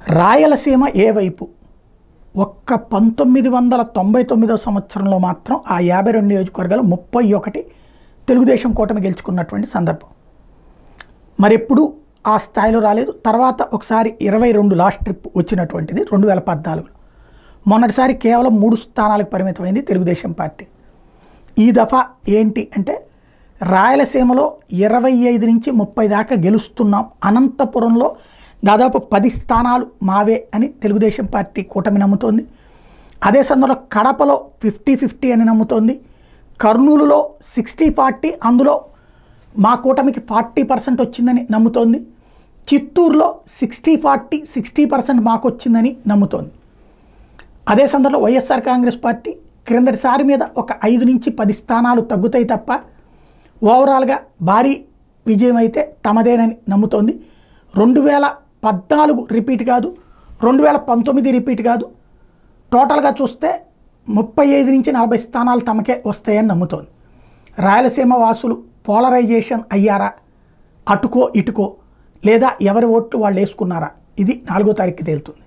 రాయలసీమ ఏ వైపు ఒక్క 1999 సంవత్సరంలో మాత్రం ఆ 52 నియోజకవర్గాలు 31 తెలుగుదేశం కూటమి గెలుచుకున్నటువంటి సందర్భం. మరెప్పుడు ఆ స్థాయిలో రాలేదు. తర్వాత ఒకసారి 22 లాస్ట్ ట్రిప్ వచ్చినటువంటిది 2014. మొన్నటిసారి కేవలం 3 స్థానాలకు పరిమితమైంది తెలుగుదేశం పార్టీ. ఈ దఫా ఏంటి అంటే రాయలసీమలో 25 నుంచి 30 దాకా గెలుస్తున్నాం. అనంతపురంలో దాదాపు 10 స్థానాలు మావే అని తెలుగుదేశం పార్టీ కూటమి నమ్ముతోంది. అదే సందర్భంలో కడపలో 50-50 అని నమ్ముతోంది. కర్నూలులో 60-40 అందులో మా కూటమికి 40% వచ్చిందని నమ్ముతోంది. చిత్తూరులో 60-40 60% మాకు వచ్చిందని నమ్ముతోంది. అదే సందర్భంలో వైఎస్ఆర్ కాంగ్రెస్ పార్టీ క్రిందటిసారి మీద ఒక 5 నుంచి 10 స్థానాలు తగ్గుతాయి తప్ప ఓవరాల్గా భారీ విజయం అయితే తమదేనని నమ్ముతోంది. 2014 రిపీట్ కాదు, 2019 రిపీట్ కాదు, టోటల్గా చూస్తే 35 నుంచి 40 స్థానాలు తమకే వస్తాయని నమ్ముతోంది. రాయలసీమ వాసులు పోలరైజేషన్ అయ్యారా, అటుకో ఇటుకో, లేదా ఎవరి ఓట్లు వాళ్ళు వేసుకున్నారా, ఇది 4వ తారీఖుకి తేలుతుంది.